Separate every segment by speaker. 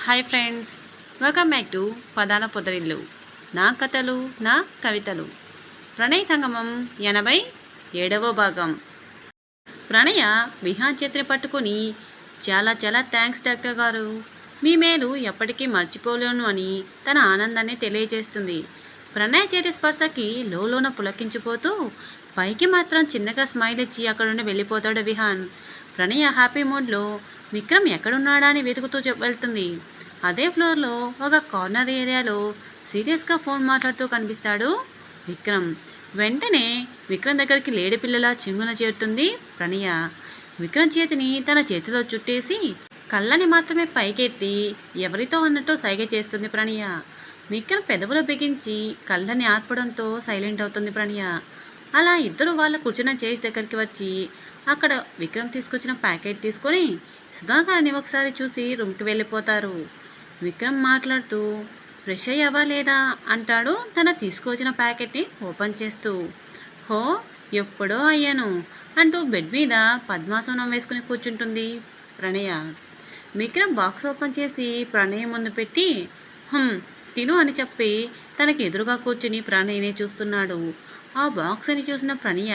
Speaker 1: Hi friends, welcome back to పదాల పొదరిల్లు. నా కథలు, నా కవితలు. ప్రణయ సంగమం 87వ భాగం. ప్రణయ విహాన్ చేతిని పట్టుకొని చాలా చాలా థ్యాంక్స్ డాక్టర్ గారు, మీ మేలు ఎప్పటికీ మర్చిపోలేను అని తన ఆనందాన్ని తెలియజేస్తుంది. ప్రణయ్ చేతి స్పర్శకి లోన పులకించిపోతూ పైకి మాత్రం చిన్నగా స్మైల్ ఇచ్చి అక్కడ నుండి వెళ్ళిపోతాడు విహాన్. ప్రణయ హ్యాపీ మూడ్లో విక్రమ్ ఎక్కడున్నాడా అని వెతుకుతూ వెళ్తుంది. అదే ఫ్లోర్లో ఒక కార్నర్ ఏరియాలో సీరియస్గా ఫోన్ మాట్లాడుతూ కనిపిస్తాడు విక్రమ్. వెంటనే విక్రమ్ దగ్గరికి లేడి పిల్లలా చెంగున చేరుతుంది ప్రణయ. విక్రమ్ చేతిని తన చేతిలో చుట్టేసి కళ్ళని మాత్రమే పైకెత్తి ఎవరితో అన్నట్టు సైగ చేస్తుంది ప్రణయ. విక్రమ్ పెదవులు బిగించి కళ్ళని ఆర్పడంతో సైలెంట్ అవుతుంది ప్రణయ. అలా ఇద్దరు వాళ్ళ కూర్చున్న చైర్స్ దగ్గరికి వచ్చి అక్కడ విక్రమ్ తీసుకొచ్చిన ప్యాకెట్ తీసుకొని సుధాకర్ని ఒకసారి చూసి రూమ్కి వెళ్ళిపోతారు. విక్రమ్ మాట్లాడుతూ ఫ్రెష్ అయ్యావా లేదా అంటాడు తన తీసుకొచ్చిన ప్యాకెట్ని ఓపెన్ చేస్తూ. హో, ఎప్పుడో అయ్యాను అంటూ బెడ్ మీద పద్మాసనం వేసుకుని కూర్చుంటుంది ప్రణయ. విక్రమ్ బాక్స్ ఓపెన్ చేసి ప్రణయ ముందు పెట్టి తిను అని చెప్పి తనకి ఎదురుగా కూర్చుని ప్రణయనే చూస్తున్నాడు. ఆ బాక్స్ని చూసిన ప్రణయ,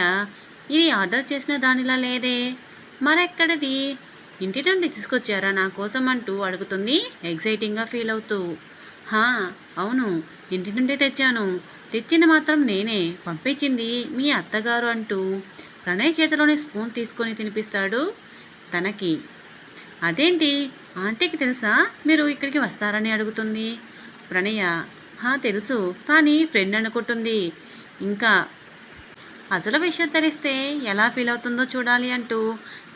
Speaker 1: ఇది ఆర్డర్ చేసిన దానిలా లేదే, మరెక్కడిది, ఇంటి నుండి తీసుకొచ్చారా నా కోసం అంటూ అడుగుతుంది ఎగ్జైటింగ్గా ఫీల్ అవుతూ. అవును, ఇంటి నుండి తెచ్చాను, తెచ్చింది మాత్రం నేనే, పంపించింది మీ అత్తగారు అంటూ ప్రణయ్ చేతిలోని స్పూన్ తీసుకొని తినిపిస్తాడు తనకి. అదేంటి, ఆంటీకి తెలుసా మీరు ఇక్కడికి వస్తారని అడుగుతుంది ప్రణయ. తెలుసు, కానీ ఫ్రెండ్ అనుకుంటుంది. ఇంకా అసలు విషయం తెలిస్తే ఎలా ఫీల్ అవుతుందో చూడాలి అంటూ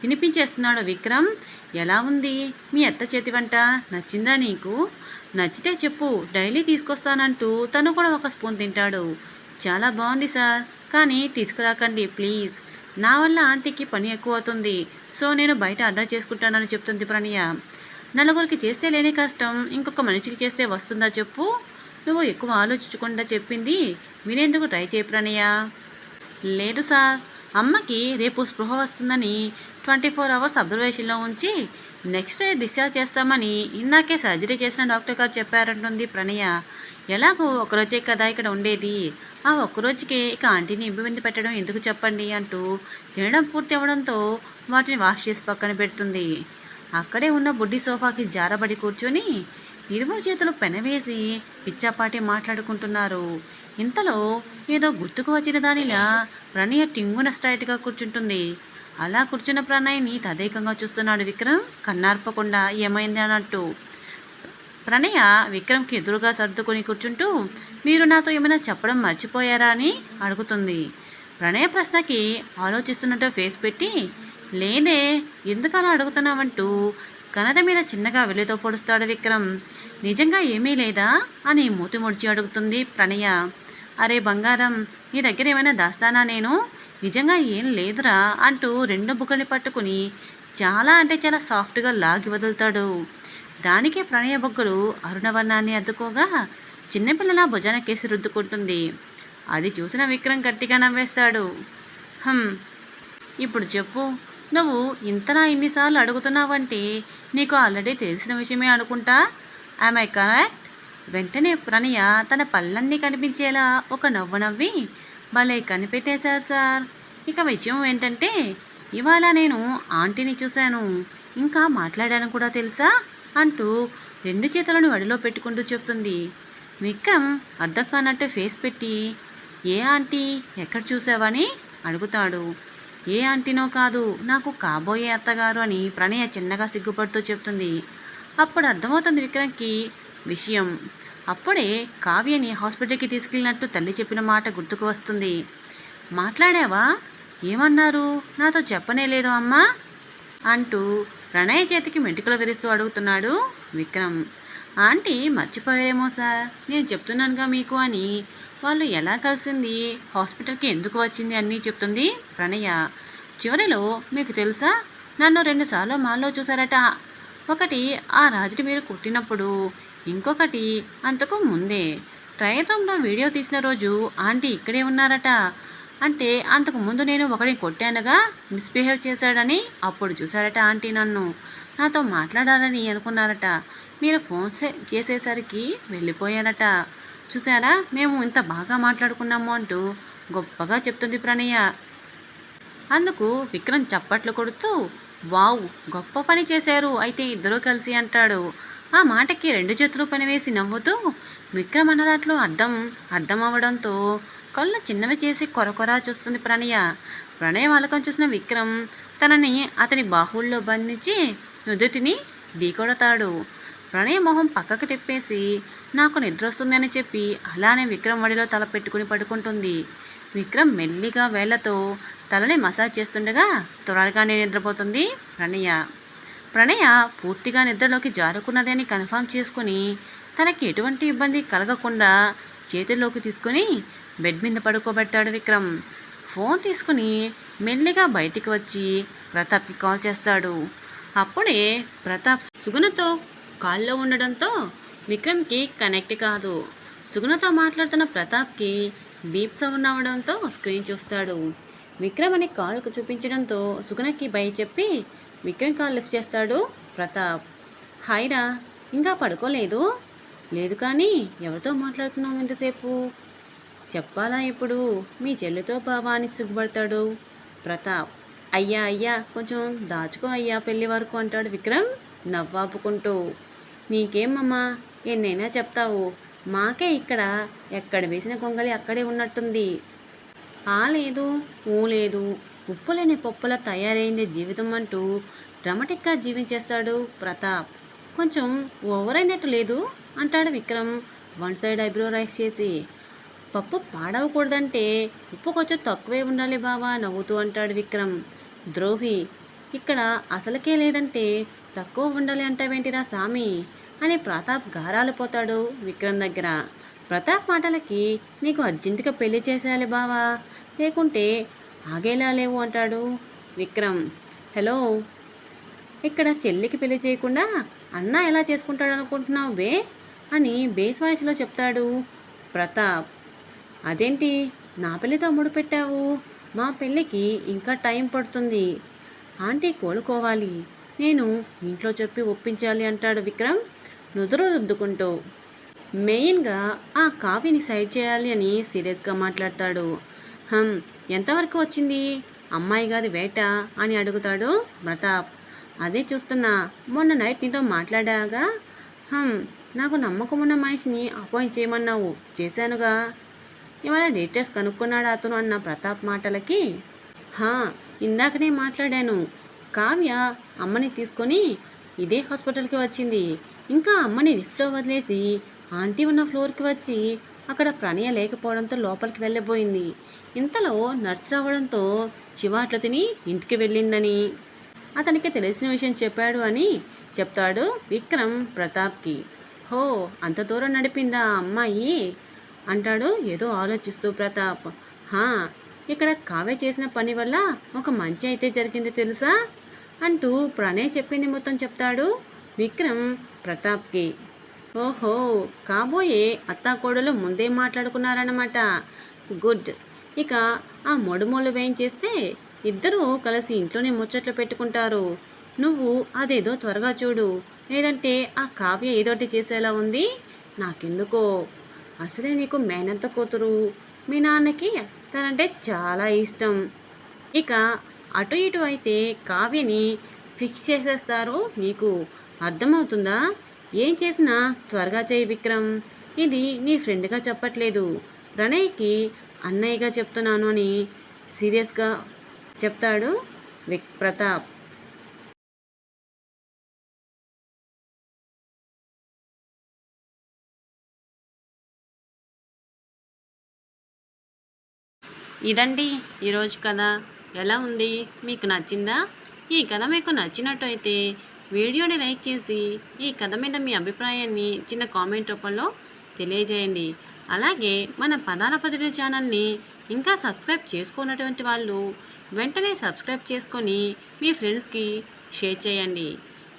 Speaker 1: తినిపించేస్తున్నాడు విక్రమ్. ఎలా ఉంది మీ అత్త చేతి వంట, నచ్చిందా నీకు? నచ్చితే చెప్పు, డైలీ తీసుకొస్తానంటూ తను కూడా ఒక స్పూన్ తింటాడు. చాలా బాగుంది సార్, కానీ తీసుకురాకండి ప్లీజ్, నా వల్ల ఆంటీకి పని ఎక్కువ అవుతుంది, సో నేను బయట ఆర్డర్ చేసుకుంటానని చెప్తుంది ప్రణయ. నలుగురికి చేస్తే లేని కష్టం ఇంకొక మనిషికి చేస్తే వస్తుందా చెప్పు, నువ్వు ఎక్కువ ఆలోచించకుండా చెప్పింది వినేందుకు ట్రై చేయి ప్రణయ. లేదు సార్, అమ్మకి రేపు స్పృహ వస్తుందని 24 అవర్స్ అబ్జర్వేషన్లో ఉంచి నెక్స్ట్ డే డిశ్చార్జ్ చేస్తామని ఇందాకే సర్జరీ చేసిన డాక్టర్ గారు చెప్పారంటుంది ప్రణయ. ఎలాగో ఒకరోజే కదా ఇక్కడ ఉండేది, ఆ ఒక్కరోజుకే ఇక ఆంటీని ఇబ్బంది పెట్టడం ఎందుకు చెప్పండి అంటూ తినడం పూర్తి అవ్వడంతో వాటిని వాష్ చేసి పక్కన పెడుతుంది. అక్కడే ఉన్న బుడ్డి సోఫాకి జారబడి కూర్చొని ఇరువురు చేతులు పెనవేసి పిచ్చాపాటి మాట్లాడుకుంటున్నారు. ఇంతలో ఏదో గుర్తుకు వచ్చిన దానిలా ప్రణయ టింగున స్ట్రైట్గా కూర్చుంటుంది. అలా కూర్చున్న ప్రణయ్ని తదేకంగా చూస్తున్నాడు విక్రమ్, కన్నార్పకుండా ఏమైంది అన్నట్టు. ప్రణయ విక్రమ్కి ఎదురుగా సర్దుకొని కూర్చుంటూ, మీరు నాతో ఏమైనా చెప్పడం మర్చిపోయారా అని అడుగుతుంది. ప్రణయ ప్రశ్నకి ఆలోచిస్తున్నట్టు ఫేస్ పెట్టి, లేదే, ఎందుకు అలా అడుగుతున్నావంటూ కనత మీద చిన్నగా వెలితో పొడుస్తాడు విక్రమ్. నిజంగా ఏమీ లేదా అని మూతి ముడిచి అడుగుతుంది ప్రణయ. అరే బంగారం, నీ దగ్గర ఏమైనా దాస్తానా నేను, నిజంగా ఏం లేదురా అంటూ రెండు బుగ్గల్ని పట్టుకుని చాలా అంటే చాలా సాఫ్ట్గా లాగి వదులుతాడు. దానికే ప్రణయ బొగ్గలు అరుణవర్ణాన్ని అద్దుకోగా చిన్నపిల్లల భుజాన కేసి రుద్దుకుంటుంది. అది చూసిన విక్రమ్ గట్టిగా నవ్వేస్తాడు. ఇప్పుడు చెప్పు, నువ్వు ఇంతనా ఇన్నిసార్లు అడుగుతున్నావంటే నీకు ఆల్రెడీ తెలిసిన విషయమే అనుకుంటా, యామ్ ఐ కరెక్ట్? వెంటనే ప్రణయ తన పళ్ళన్నీ కనిపించేలా ఒక నవ్వు నవ్వి, భలే కనిపెట్టేశారు సార్, ఇక విషయం ఏంటంటే ఇవాళ నేను ఆంటీని చూశాను, ఇంకా మాట్లాడాను కూడా తెలుసా అంటూ రెండు చేతులను వడిలో పెట్టుకుంటూ చెప్తుంది. విక్రమ్ అర్థం కానట్టు ఫేస్ పెట్టి, ఏ ఆంటీ, ఎక్కడ చూసావని అడుగుతాడు. ఏ ఆంటీనో కాదు, నాకు కాబోయే అత్తగారు అని ప్రణయ చిన్నగా సిగ్గుపడుతూ చెప్తుంది. అప్పుడు అర్థమవుతుంది విక్రమ్కి విషయం. అప్పుడే కావ్యని హాస్పిటల్కి తీసుకెళ్ళినట్టు తల్లి చెప్పిన మాట గుర్తుకు వస్తుంది. మాట్లాడావా, ఏమన్నారు, నాతో చెప్పనే లేదు అమ్మా అంటూ ప్రణయ చేతికి మెంటికలు విరుస్తూ అడుగుతున్నాడు విక్రమ్. ఆంటీ మర్చిపోయారేమో సార్, నేను చెప్తున్నానుగా మీకు అని, వాళ్ళు ఎలా కలిసింది, హాస్పిటల్కి ఎందుకు వచ్చింది అన్నీ చెప్తుంది ప్రణయ. చివరిలో మీకు తెలుసా, నన్ను 2 సార్లు మాల్లో చూసారట, ఒకటి ఆ రాజుని మీరు కొట్టినప్పుడు, ఇంకొకటి అంతకు ముందే ట్రయల్ రూమ్లో వీడియో తీసిన రోజు ఆంటీ ఇక్కడే ఉన్నారట. అంటే అంతకు ముందు నేను ఒకరిని కొట్టానుగా, మిస్బిహేవ్ చేశాడని, అప్పుడు చూసారట ఆంటీ నన్ను. నాతో మాట్లాడాలని అనుకున్నారట. మీరు ఫోన్ చేసేసరికి వెళ్ళిపోయారట. చూసారా మేము ఇంత బాగా మాట్లాడుకున్నాము అంటూ గొప్పగా చెప్తుంది ప్రణయ. అందుకు విక్రమ్ చప్పట్లు కొడుతూ వావ్ గొప్ప పని చేశారు అయితే ఇద్దరూ కలిసి అంటాడు. ఆ మాటకి రెండు చేతులు పనివేసి నవ్వుతూ విక్రమ్ అన్న దాంట్లో అర్థం అవ్వడంతో కళ్ళు చిన్నవి చేసి కొరకొరా చూస్తుంది ప్రణయ. ప్రణయ వాళ్ళకం చూసిన విక్రమ్ తనని అతని బాహుల్లో బంధించి నుదుటిని ఢీకొడతాడు. ప్రణయ మొహం పక్కకు తిప్పేసి నాకు నిద్ర వస్తుందని చెప్పి అలానే విక్రమ్ వడిలో తల పెట్టుకుని పడుకుంటుంది. విక్రమ్ మెల్లిగా వేళ్లతో తలని మసాజ్ చేస్తుండగా త్వరగానే నిద్రపోతుంది ప్రణయ పూర్తిగా నిద్రలోకి జారుకున్నదని కన్ఫర్మ్ చేసుకుని తనకి ఎటువంటి ఇబ్బంది కలగకుండా చేతుల్లోకి తీసుకుని బెడ్ మీద పడుకోబెడతాడు విక్రమ్. ఫోన్ తీసుకుని మెల్లిగా బయటికి వచ్చి ప్రతాప్కి కాల్ చేస్తాడు. అప్పుడే ప్రతాప్ సుగుణతో కాల్లో ఉండడంతో విక్రమ్కి కనెక్ట్ కాదు. సుగుణతో మాట్లాడుతున్న ప్రతాప్కి బీప్ సౌండ్ అవ్వడంతో స్క్రీన్ చూస్తాడు. విక్రమ్ అని కాల్కు చూపించడంతో సుగుణకి బై చెప్పి విక్రమ్ కాల్ లిఫ్ట్ చేస్తాడు ప్రతాప్. హాయ్రా, ఇంకా పడుకోలేదు? లేదు కానీ ఎవరితో మాట్లాడుతున్నావు ఎంతసేపు? చెప్పాలా ఇప్పుడు? మీ చెల్లితో బావా అని సిగ్గుపడతాడు ప్రతాప్. అయ్యా కొంచెం దాచుకో అయ్యా పెళ్ళి వరకు అంటాడు విక్రమ్ నవ్వాపుకుంటూ. నీకేమమ్మా ఎన్నైనా చెప్తావు, మాకే ఇక్కడ ఎక్కడ వేసిన గొంగలి అక్కడే ఉన్నట్టుంది. లేదు ఊ లేదు, ఉప్పు లేని పప్పులా తయారైంది జీవితం అంటూ డ్రామాటిక్గా జీవించేస్తాడు ప్రతాప్. కొంచెం ఓవర్ అయినట్టు లేదు అంటాడు Vikram one side eyebrow rice చేసి. పప్పు పాడవకూడదంటే ఉప్పు కొంచెం తక్కువే ఉండాలి బావా నవ్వుతూ అంటాడు విక్రమ్. ద్రోహి, ఇక్కడ అసలుకే లేదంటే తక్కువ ఉండాలి అంటావేంటిరా సామి అని ప్రతాప్ గారాలు పోతాడు విక్రమ్ దగ్గర. ప్రతాప్ మాటలకి నీకు అర్జెంటుగా పెళ్లి చేసేయాలి బావా, లేకుంటే ఆగేలా లేవు అంటాడు విక్రమ్. హలో, ఇక్కడ చెల్లికి పెళ్లి చేయకుండా అన్న ఎలా చేసుకుంటాడు అనుకుంటున్నావు బే అని బేస్ వాయిస్లో చెప్తాడు ప్రతాప్. అదేంటి నా పెళ్ళితో ముడి పెట్టావు? మా పెళ్ళికి ఇంకా టైం పడుతుంది, ఆంటీ కోలుకోవాలి, నేను ఇంట్లో చెప్పి ఒప్పించాలి అంటాడు విక్రమ్ నుదురు రుద్దుకుంటూ. మెయిన్గా ఆ కావ్యని సైడ్ చేయాలి అని సీరియస్గా మాట్లాడతాడు. ఎంతవరకు వచ్చింది అమ్మాయి గారి వేట అని అడుగుతాడు ప్రతాప్. అదే చూస్తున్నా, మొన్న నైట్ నీతో మాట్లాడాగా. నాకు నమ్మకం ఉన్న మనిషిని అపాయింట్ చేయమన్నావు, చేశానుగా. ఇవాళ డీటెయిల్స్ కనుక్కున్నాడు అతను అన్న ప్రతాప్ మాటలకి. ఇందాకనే మాట్లాడాను, కావ్య అమ్మని తీసుకొని ఇదే హాస్పిటల్కి వచ్చింది. ఇంకా అమ్మని లిఫ్ట్లో వదిలేసి ఆంటీ ఉన్న ఫ్లోర్కి వచ్చి అక్కడ ప్రణయ లేకపోవడంతో లోపలికి వెళ్ళబోయింది. ఇంతలో నర్స్ రావడంతో చివాట్లు తిని ఇంటికి వెళ్ళిందని అతనికి తెలిసిన విషయం చెప్పాడు అని చెప్తాడు విక్రమ్ ప్రతాప్కి. హో, అంత దూరం నడిపిందా అమ్మాయి అంటాడు ఏదో ఆలోచిస్తూ ప్రతాప్. ఇక్కడ కావ్య చేసిన పని వల్ల ఒక మంచి అయితే జరిగింది తెలుసా అంటూ ప్రణయ్ చెప్పింది మొత్తం చెప్తాడు విక్రమ్ ప్రతాప్కి. ఓహో, కాబోయే అత్తాకోడలు ముందే మాట్లాడుకున్నారన్నమాట. గుడ్. ఇక ఆ మొడుమొళ్ళు వేయించేస్తే ఇద్దరూ కలిసి ఇంట్లోనే ముచ్చట్లు పెట్టుకుంటారు. నువ్వు అదేదో త్వరగా చూడు, లేదంటే ఆ కావ్య ఏదోటి చేసేలా ఉంది. నాకెందుకో అసలే నీకు మేనత్త కూతురు, మీ నాన్నకి తనంటే చాలా ఇష్టం. ఇక అటు ఇటు అయితే కావ్యని ఫిక్స్ చేసేస్తారు. నీకు అర్థమవుతుందా? ఏం చేసినా త్వరగా చేయి విక్రమ్. ఇది నీ ఫ్రెండ్గా చెప్పట్లేదు, ప్రణయ్కి అన్నయ్యగా చెప్తున్నాను అని సీరియస్గా చెప్తాడు ప్రతాప్. ఇదండి ఈరోజు కథ. ఎలా ఉంది? మీకు నచ్చిందా? ఈ కథ మీకు నచ్చినట్టు అయితే వీడియోని లైక్ చేసి ఈ కథ మీద మీ అభిప్రాయాన్ని చిన్న కామెంట్ రూపంలో తెలియజేయండి. అలాగే మన పదాల పదిలు ఛానల్ని ఇంకా సబ్స్క్రైబ్ చేసుకున్నటువంటి వాళ్ళు వెంటనే సబ్స్క్రైబ్ చేసుకొని మీ ఫ్రెండ్స్కి షేర్ చేయండి.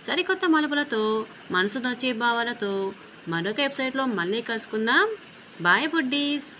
Speaker 1: సరికొత్త మలుపులతో మనసు దొచ్చే భావాలతో మరొక వెబ్సైట్లో మళ్ళీ కలుసుకుందాం. Bye buddies.